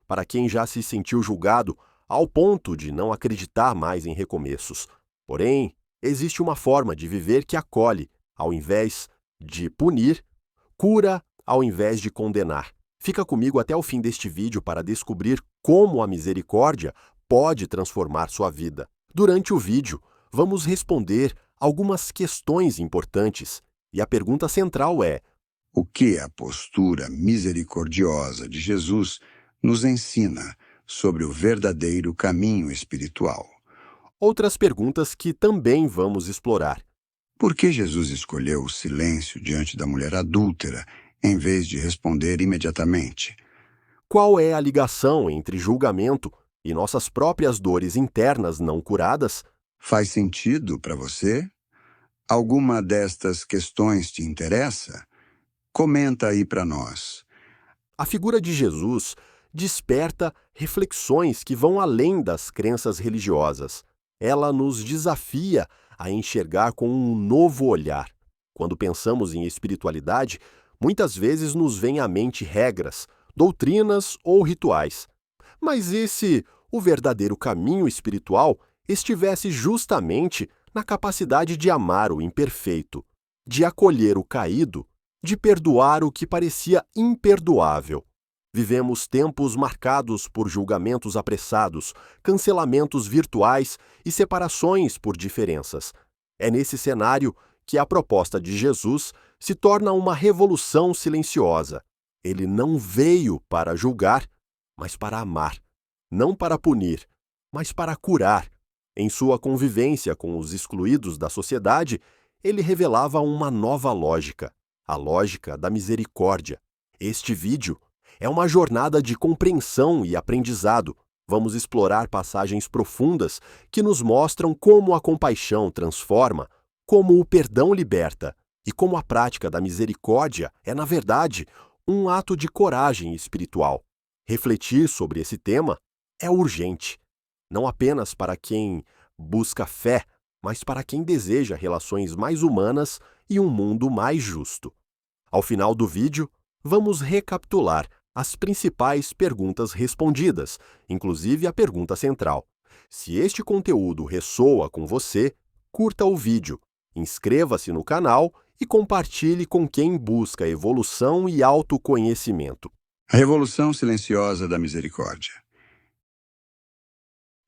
para quem já se sentiu julgado ao ponto de não acreditar mais em recomeços. Porém, existe uma forma de viver que acolhe, ao invés de punir, cura ao invés de condenar. Fica comigo até o fim deste vídeo para descobrir como a misericórdia pode transformar sua vida. Durante o vídeo, vamos responder algumas questões importantes. E a pergunta central é: o que a postura misericordiosa de Jesus nos ensina sobre o verdadeiro caminho espiritual? Outras perguntas que também vamos explorar. Por que Jesus escolheu o silêncio diante da mulher adúltera, em vez de responder imediatamente? Qual é a ligação entre julgamento e nossas próprias dores internas não curadas? Faz sentido para você? Alguma destas questões te interessa? Comenta aí para nós. A figura de Jesus desperta reflexões que vão além das crenças religiosas. Ela nos desafia a enxergar com um novo olhar. Quando pensamos em espiritualidade, muitas vezes nos vêm à mente regras, doutrinas ou rituais. Mas e se o verdadeiro caminho espiritual estivesse justamente na capacidade de amar o imperfeito, de acolher o caído, de perdoar o que parecia imperdoável? Vivemos tempos marcados por julgamentos apressados, cancelamentos virtuais e separações por diferenças. É nesse cenário que a proposta de Jesus se torna uma revolução silenciosa. Ele não veio para julgar, mas para amar. Não para punir, mas para curar. Em sua convivência com os excluídos da sociedade, ele revelava uma nova lógica, a lógica da misericórdia. Este vídeo é uma jornada de compreensão e aprendizado. Vamos explorar passagens profundas que nos mostram como a compaixão transforma, como o perdão liberta e como a prática da misericórdia é, na verdade, um ato de coragem espiritual. Refletir sobre esse tema é urgente, não apenas para quem busca fé, mas para quem deseja relações mais humanas e um mundo mais justo. Ao final do vídeo, vamos recapitular as principais perguntas respondidas, inclusive a pergunta central. Se este conteúdo ressoa com você, curta o vídeo, inscreva-se no canal e compartilhe com quem busca evolução e autoconhecimento. A revolução silenciosa da misericórdia.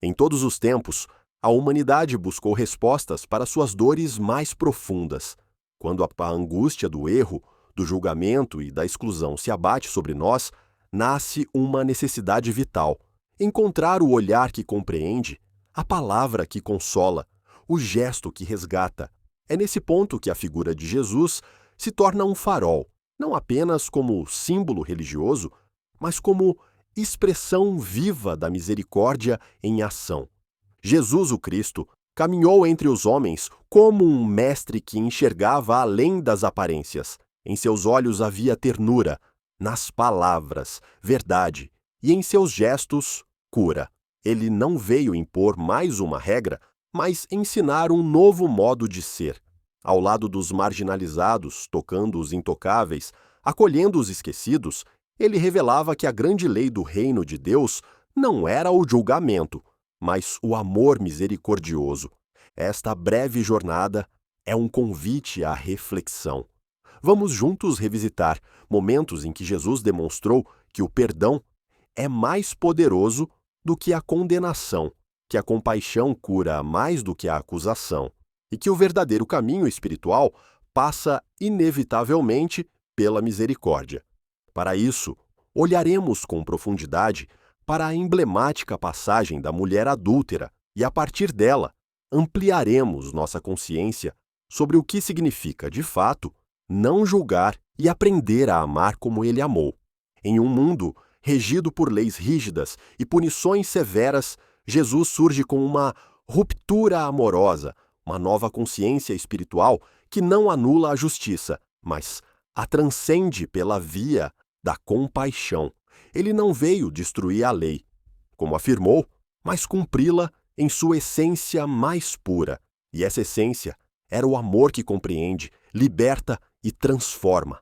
Em todos os tempos, a humanidade buscou respostas para suas dores mais profundas. Quando a angústia do erro, do julgamento e da exclusão se abate sobre nós, nasce uma necessidade vital: encontrar o olhar que compreende, a palavra que consola, o gesto que resgata. É nesse ponto que a figura de Jesus se torna um farol, não apenas como símbolo religioso, mas como expressão viva da misericórdia em ação. Jesus, o Cristo, caminhou entre os homens como um mestre que enxergava além das aparências. Em seus olhos havia ternura, nas palavras, verdade, e em seus gestos, cura. Ele não veio impor mais uma regra, mas ensinar um novo modo de ser. Ao lado dos marginalizados, tocando os intocáveis, acolhendo os esquecidos, ele revelava que a grande lei do reino de Deus não era o julgamento, mas o amor misericordioso. Esta breve jornada é um convite à reflexão. Vamos juntos revisitar momentos em que Jesus demonstrou que o perdão é mais poderoso do que a condenação, que a compaixão cura mais do que a acusação, e que o verdadeiro caminho espiritual passa inevitavelmente pela misericórdia. Para isso, olharemos com profundidade para a emblemática passagem da mulher adúltera e, a partir dela, ampliaremos nossa consciência sobre o que significa, de fato, não julgar e aprender a amar como ele amou. Em um mundo regido por leis rígidas e punições severas, Jesus surge com uma ruptura amorosa, uma nova consciência espiritual que não anula a justiça, mas a transcende pela via da compaixão. Ele não veio destruir a lei, como afirmou, mas cumpri-la em sua essência mais pura. E essa essência era o amor que compreende, liberta e transforma.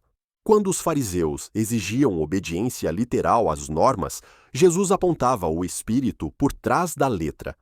Quando os fariseus exigiam obediência literal às normas, Jesus apontava o espírito por trás da letra.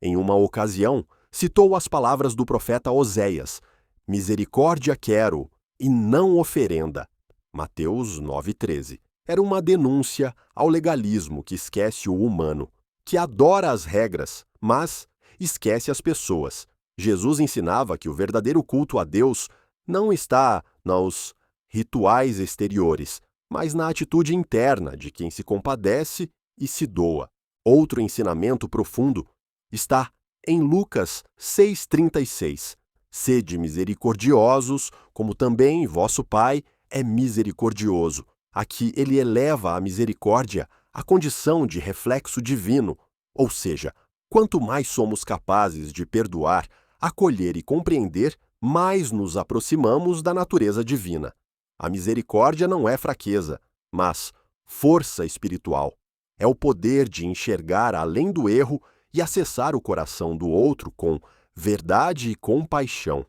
Em uma ocasião, citou as palavras do profeta Oséias: "Misericórdia quero, e não oferenda." Mateus 9,13. Era uma denúncia ao legalismo que esquece o humano, que adora as regras, mas esquece as pessoas. Jesus ensinava que o verdadeiro culto a Deus não está nos rituais exteriores, mas na atitude interna de quem se compadece e se doa. Outro ensinamento profundo está em Lucas 6,36. Sede misericordiosos, como também vosso Pai é misericordioso. Aqui ele eleva a misericórdia à condição de reflexo divino, ou seja, quanto mais somos capazes de perdoar, acolher e compreender, mais nos aproximamos da natureza divina. A misericórdia não é fraqueza, mas força espiritual. É o poder de enxergar além do erro e acessar o coração do outro com verdade e compaixão.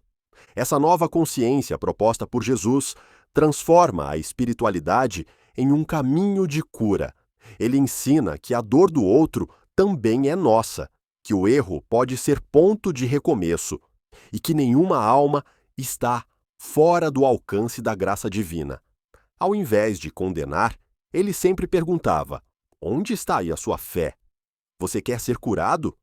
Essa nova consciência proposta por Jesus transforma a espiritualidade em um caminho de cura. Ele ensina que a dor do outro também é nossa, que o erro pode ser ponto de recomeço e que nenhuma alma está fora do alcance da graça divina. Ao invés de condenar, ele sempre perguntava: onde está aí a sua fé? Você quer ser curado?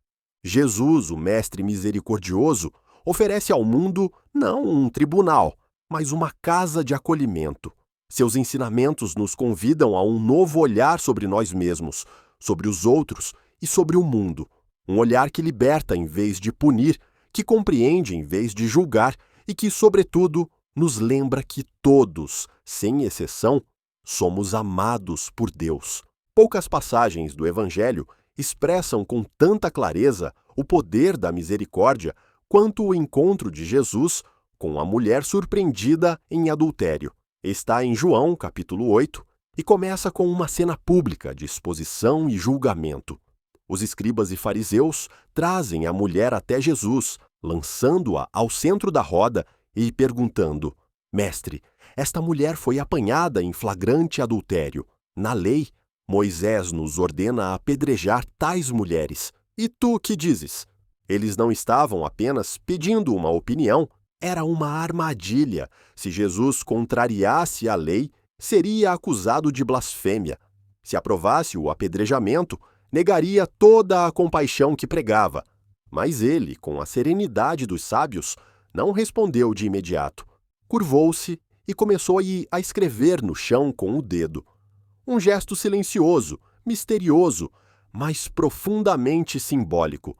Jesus, o Mestre misericordioso, oferece ao mundo não um tribunal, mas uma casa de acolhimento. Seus ensinamentos nos convidam a um novo olhar sobre nós mesmos, sobre os outros e sobre o mundo. Um olhar que liberta em vez de punir, que compreende em vez de julgar e que, sobretudo, nos lembra que todos, sem exceção, somos amados por Deus. Poucas passagens do Evangelho expressam com tanta clareza o poder da misericórdia quanto o encontro de Jesus com a mulher surpreendida em adultério. Está em João, capítulo 8, e começa com uma cena pública de exposição e julgamento. Os escribas e fariseus trazem a mulher até Jesus, lançando-a ao centro da roda e perguntando: Mestre, esta mulher foi apanhada em flagrante adultério. Na lei, Moisés nos ordena apedrejar tais mulheres. E tu que dizes? Eles não estavam apenas pedindo uma opinião, era uma armadilha. Se Jesus contrariasse a lei, seria acusado de blasfêmia. Se aprovasse o apedrejamento, negaria toda a compaixão que pregava. Mas ele, com a serenidade dos sábios, não respondeu de imediato. Curvou-se e começou a escrever no chão com o dedo. Um gesto silencioso, misterioso, mas profundamente simbólico.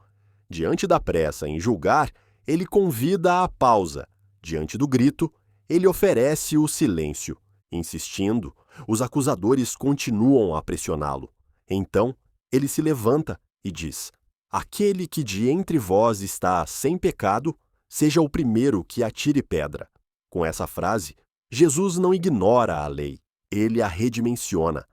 Diante da pressa em julgar, ele convida à pausa. Diante do grito, ele oferece o silêncio. Insistindo, os acusadores continuam a pressioná-lo. Então, ele se levanta e diz: Aquele que de entre vós está sem pecado, seja o primeiro que atire pedra. Com essa frase, Jesus não ignora a lei, ele a redimensiona.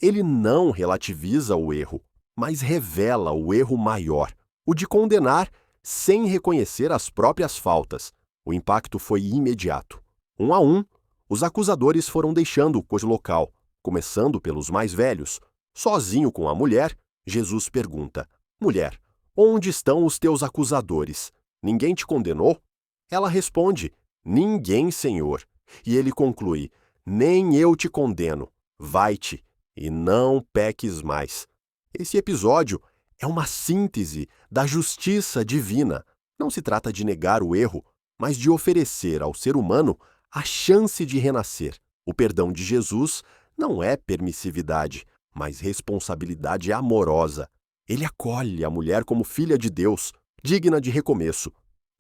Ele não relativiza o erro, mas revela o erro maior, o de condenar sem reconhecer as próprias faltas. O impacto foi imediato. Um a um, os acusadores foram deixando o local, começando pelos mais velhos. Sozinho com a mulher, Jesus pergunta: Mulher, onde estão os teus acusadores? Ninguém te condenou? Ela responde: Ninguém, Senhor. E ele conclui: Nem eu te condeno. Vai-te e não peques mais. Esse episódio é uma síntese da justiça divina. Não se trata de negar o erro, mas de oferecer ao ser humano a chance de renascer. O perdão de Jesus não é permissividade, mas responsabilidade amorosa. Ele acolhe a mulher como filha de Deus, digna de recomeço.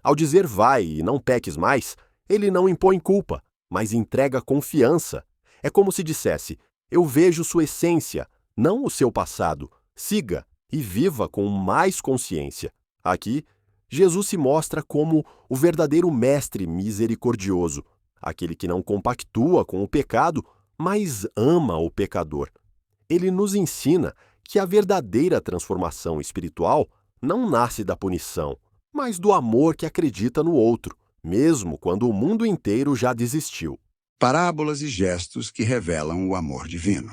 Ao dizer vai e não peques mais, ele não impõe culpa, mas entrega confiança. É como se dissesse: eu vejo sua essência, não o seu passado. Siga e viva com mais consciência. Aqui, Jesus se mostra como o verdadeiro mestre misericordioso, aquele que não compactua com o pecado, mas ama o pecador. Ele nos ensina que a verdadeira transformação espiritual não nasce da punição, mas do amor que acredita no outro, mesmo quando o mundo inteiro já desistiu. Parábolas e gestos que revelam o amor divino.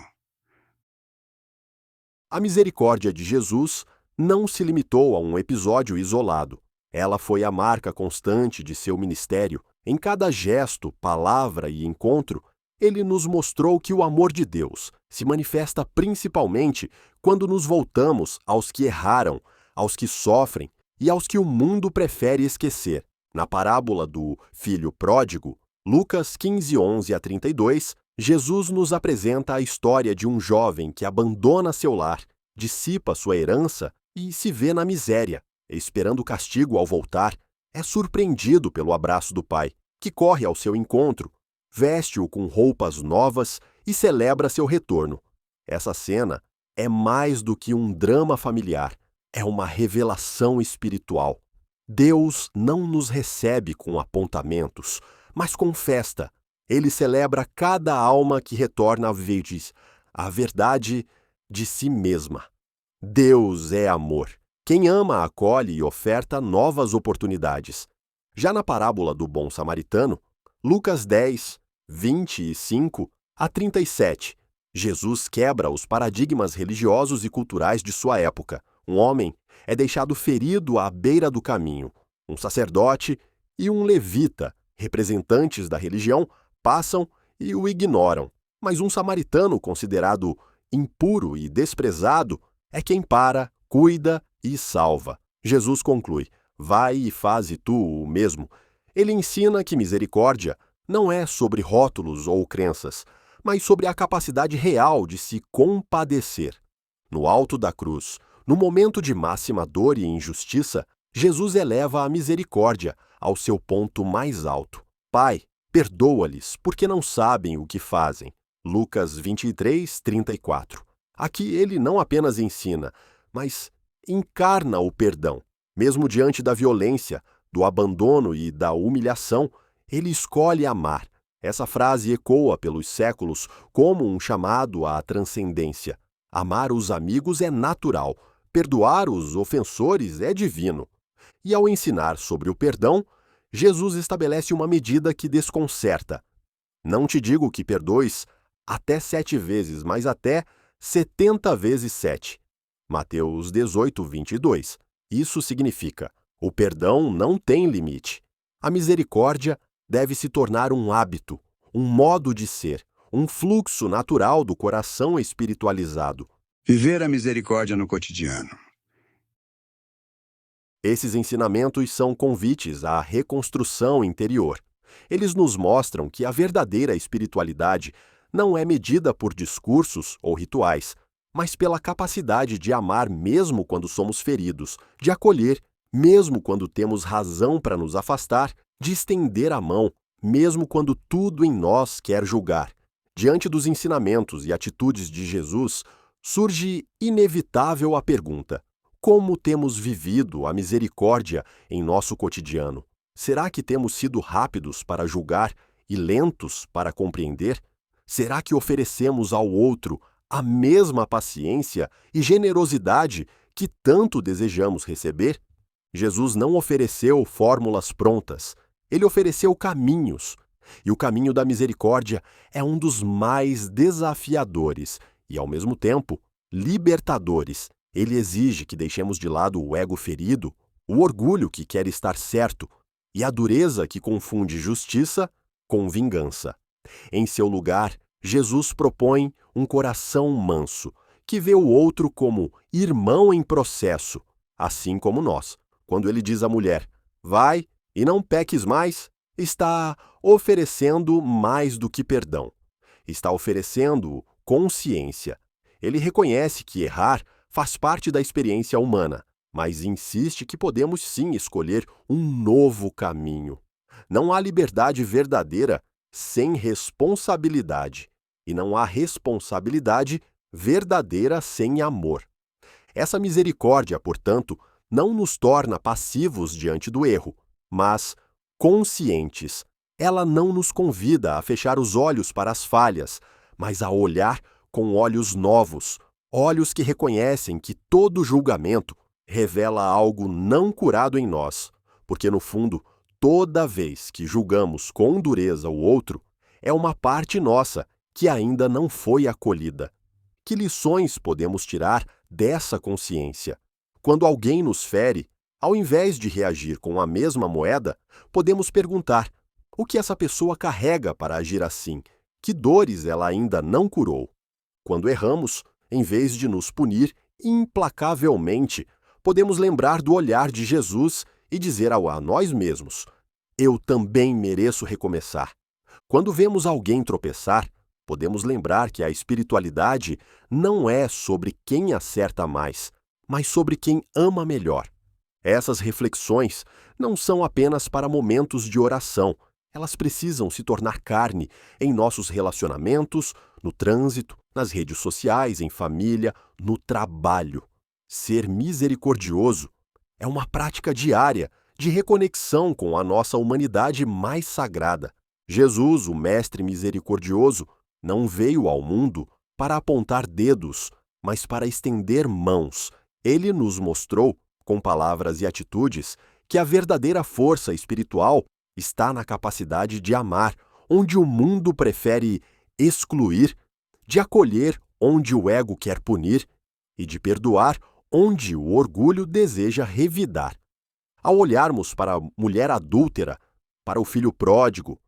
A misericórdia de Jesus não se limitou a um episódio isolado. Ela foi a marca constante de seu ministério. Em cada gesto, palavra e encontro, ele nos mostrou que o amor de Deus se manifesta principalmente quando nos voltamos aos que erraram, aos que sofrem e aos que o mundo prefere esquecer. Na parábola do filho pródigo, Lucas 15, 11 a 32, Jesus nos apresenta a história de um jovem que abandona seu lar, dissipa sua herança e se vê na miséria. Esperando o castigo ao voltar, é surpreendido pelo abraço do pai, que corre ao seu encontro, veste-o com roupas novas e celebra seu retorno. Essa cena é mais do que um drama familiar, é uma revelação espiritual. Deus não nos recebe com apontamentos, mas com festa. Ele celebra cada alma que retorna à verdade de si mesma. Deus é amor. Quem ama acolhe e oferta novas oportunidades. Já na parábola do bom samaritano, Lucas 10, 25 a 37, Jesus quebra os paradigmas religiosos e culturais de sua época. Um homem é deixado ferido à beira do caminho. Um sacerdote e um levita, representantes da religião, passam e o ignoram. Mas um samaritano considerado impuro e desprezado é quem para, cuida e salva. Jesus conclui: vai e faze tu o mesmo. Ele ensina que misericórdia não é sobre rótulos ou crenças, mas sobre a capacidade real de se compadecer. No alto da cruz, no momento de máxima dor e injustiça, Jesus eleva a misericórdia ao seu ponto mais alto. Pai, perdoa-lhes, porque não sabem o que fazem. Lucas 23, 34. Aqui ele não apenas ensina, mas encarna o perdão. Mesmo diante da violência, do abandono e da humilhação, ele escolhe amar. Essa frase ecoa pelos séculos como um chamado à transcendência. Amar os amigos é natural, perdoar os ofensores é divino. E ao ensinar sobre o perdão, Jesus estabelece uma medida que desconcerta. Não te digo que perdoes até 7 vezes, mas até 70 vezes 7. Mateus 18, 22. Isso significa: o perdão não tem limite. A misericórdia deve se tornar um hábito, um modo de ser, um fluxo natural do coração espiritualizado. Viver a misericórdia no cotidiano. Esses ensinamentos são convites à reconstrução interior. Eles nos mostram que a verdadeira espiritualidade não é medida por discursos ou rituais, mas pela capacidade de amar mesmo quando somos feridos, de acolher mesmo quando temos razão para nos afastar, de estender a mão mesmo quando tudo em nós quer julgar. Diante dos ensinamentos e atitudes de Jesus, surge inevitável a pergunta: como temos vivido a misericórdia em nosso cotidiano? Será que temos sido rápidos para julgar e lentos para compreender? Será que oferecemos ao outro a mesma paciência e generosidade que tanto desejamos receber? Jesus não ofereceu fórmulas prontas, ele ofereceu caminhos. E o caminho da misericórdia é um dos mais desafiadores e, ao mesmo tempo, libertadores. Ele exige que deixemos de lado o ego ferido, o orgulho que quer estar certo e a dureza que confunde justiça com vingança. Em seu lugar, Jesus propõe um coração manso, que vê o outro como irmão em processo, assim como nós. Quando ele diz à mulher: vai e não peques mais, está oferecendo mais do que perdão. Está oferecendo consciência. Ele reconhece que errar faz parte da experiência humana, mas insiste que podemos sim escolher um novo caminho. Não há liberdade verdadeira sem responsabilidade, e não há responsabilidade verdadeira sem amor. Essa misericórdia, portanto, não nos torna passivos diante do erro, mas conscientes. Ela não nos convida a fechar os olhos para as falhas, mas a olhar com olhos novos, olhos que reconhecem que todo julgamento revela algo não curado em nós, porque, no fundo, toda vez que julgamos com dureza o outro, é uma parte nossa que ainda não foi acolhida. Que lições podemos tirar dessa consciência? Quando alguém nos fere, ao invés de reagir com a mesma moeda, podemos perguntar: o que essa pessoa carrega para agir assim? Que dores ela ainda não curou? Quando erramos, em vez de nos punir implacavelmente, podemos lembrar do olhar de Jesus e dizer a nós mesmos: eu também mereço recomeçar. Quando vemos alguém tropeçar, podemos lembrar que a espiritualidade não é sobre quem acerta mais, mas sobre quem ama melhor. Essas reflexões não são apenas para momentos de oração, elas precisam se tornar carne em nossos relacionamentos, no trânsito, nas redes sociais, em família, no trabalho. Ser misericordioso é uma prática diária de reconexão com a nossa humanidade mais sagrada. Jesus, o Mestre misericordioso, não veio ao mundo para apontar dedos, mas para estender mãos. Ele nos mostrou, com palavras e atitudes, que a verdadeira força espiritual está na capacidade de amar, onde o mundo prefere excluir, de acolher onde o ego quer punir e de perdoar onde o orgulho deseja revidar. Ao olharmos para a mulher adúltera, para o filho pródigo,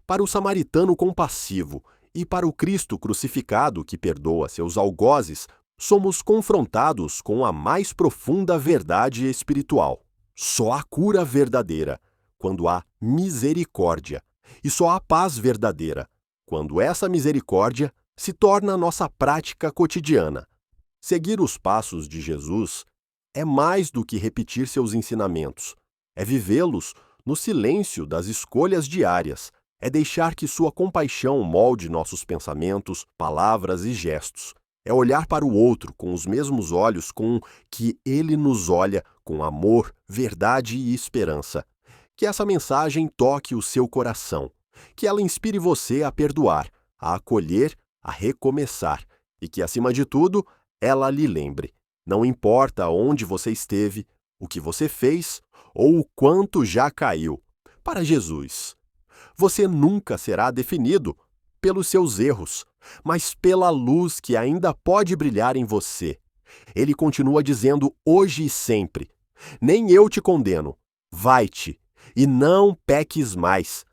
para o samaritano compassivo e para o Cristo crucificado que perdoa seus algozes, somos confrontados com a mais profunda verdade espiritual. Só há cura verdadeira quando há misericórdia, e só há paz verdadeira quando essa misericórdia se torna nossa prática cotidiana. Seguir os passos de Jesus é mais do que repetir seus ensinamentos, é vivê-los no silêncio das escolhas diárias, é deixar que sua compaixão molde nossos pensamentos, palavras e gestos. É olhar para o outro com os mesmos olhos com que ele nos olha, com amor, verdade e esperança. Que essa mensagem toque o seu coração, que ela inspire você a perdoar, a acolher, a recomeçar, e que, acima de tudo, ela lhe lembre: não importa onde você esteve, o que você fez ou o quanto já caiu. Para Jesus, você nunca será definido pelos seus erros, mas pela luz que ainda pode brilhar em você. Ele continua dizendo hoje e sempre: nem eu te condeno, vai-te, e não peques mais.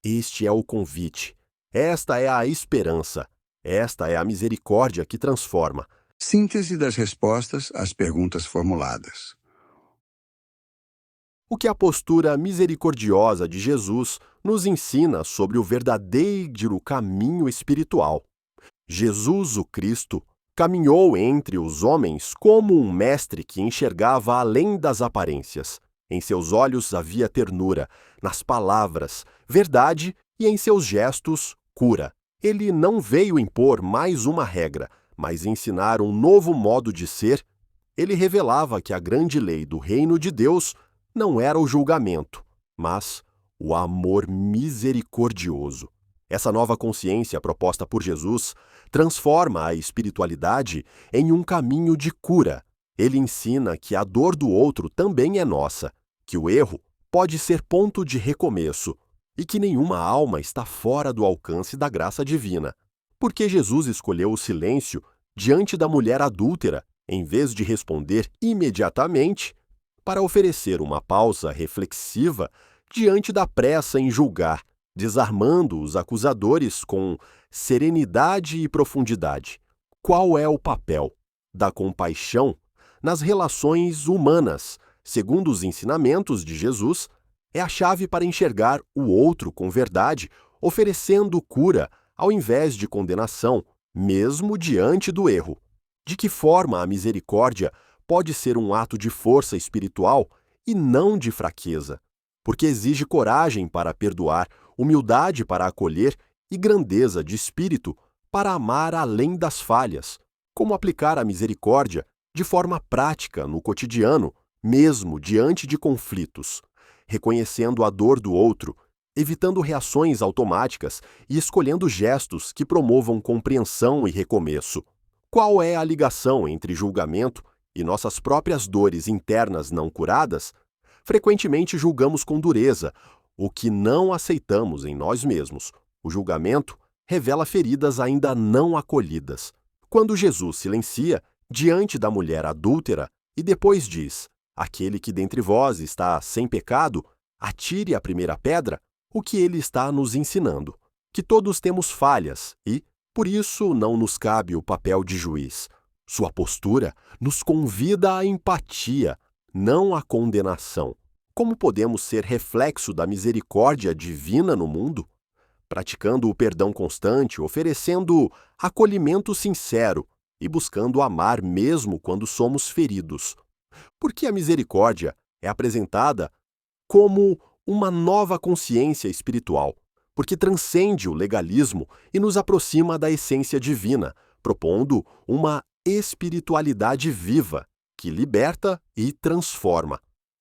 Este é o convite, esta é a esperança, esta é a misericórdia que transforma. Síntese das respostas às perguntas formuladas. O que a postura misericordiosa de Jesus nos ensina sobre o verdadeiro caminho espiritual. Jesus, o Cristo, caminhou entre os homens como um mestre que enxergava além das aparências. Em seus olhos havia ternura, nas palavras, verdade e em seus gestos, cura. Ele não veio impor mais uma regra, mas ensinar um novo modo de ser. Ele revelava que a grande lei do reino de Deus não era o julgamento, mas o amor misericordioso. Essa nova consciência proposta por Jesus transforma a espiritualidade em um caminho de cura. Ele ensina que a dor do outro também é nossa, que o erro pode ser ponto de recomeço e que nenhuma alma está fora do alcance da graça divina. Porque Jesus escolheu o silêncio diante da mulher adúltera, em vez de responder imediatamente, para oferecer uma pausa reflexiva diante da pressa em julgar, desarmando os acusadores com serenidade e profundidade. Qual é o papel da compaixão nas relações humanas? Segundo os ensinamentos de Jesus, é a chave para enxergar o outro com verdade, oferecendo cura ao invés de condenação, mesmo diante do erro. De que forma a misericórdia pode ser um ato de força espiritual e não de fraqueza? Porque exige coragem para perdoar, humildade para acolher e grandeza de espírito para amar além das falhas. Como aplicar a misericórdia de forma prática no cotidiano, mesmo diante de conflitos, reconhecendo a dor do outro, evitando reações automáticas e escolhendo gestos que promovam compreensão e recomeço. Qual é a ligação entre julgamento e nossas próprias dores internas não curadas? Frequentemente julgamos com dureza o que não aceitamos em nós mesmos, O julgamento revela feridas ainda não acolhidas. Quando Jesus silencia diante da mulher adúltera e depois diz: aquele que dentre vós está sem pecado, atire a primeira pedra, o que ele está nos ensinando? Que todos temos falhas e, por isso, não nos cabe o papel de juiz. Sua postura nos convida à empatia, não à condenação. Como podemos ser reflexo da misericórdia divina no mundo? Praticando o perdão constante, oferecendo acolhimento sincero e buscando amar mesmo quando somos feridos. Porque a misericórdia é apresentada como uma nova consciência espiritual, porque transcende o legalismo e nos aproxima da essência divina, propondo uma espiritualidade viva que liberta e transforma.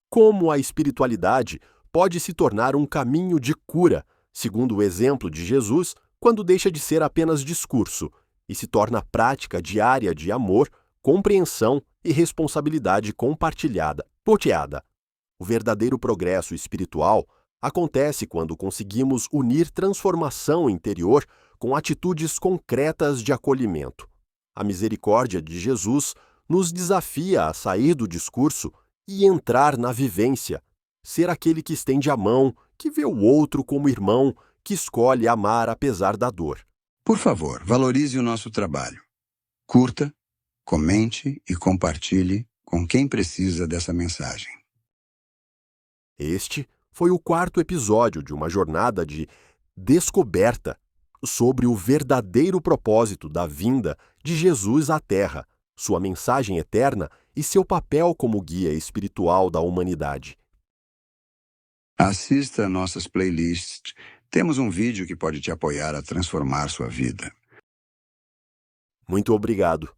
Como a espiritualidade pode se tornar um caminho de cura, segundo o exemplo de Jesus, quando deixa de ser apenas discurso e se torna prática diária de amor, compreensão e responsabilidade compartilhada, poteada. O verdadeiro progresso espiritual acontece quando conseguimos unir transformação interior com atitudes concretas de acolhimento. A misericórdia de Jesus nos desafia a sair do discurso e entrar na vivência, ser aquele que estende a mão, que vê o outro como irmão, que escolhe amar apesar da dor. Por favor, valorize o nosso trabalho. Curta, comente e compartilhe com quem precisa dessa mensagem. Este foi o 4º episódio de uma jornada de descoberta sobre o verdadeiro propósito da vinda de Jesus à Terra, sua mensagem eterna e seu papel como guia espiritual da humanidade. Assista a nossas playlists. Temos um vídeo que pode te apoiar a transformar sua vida. Muito obrigado.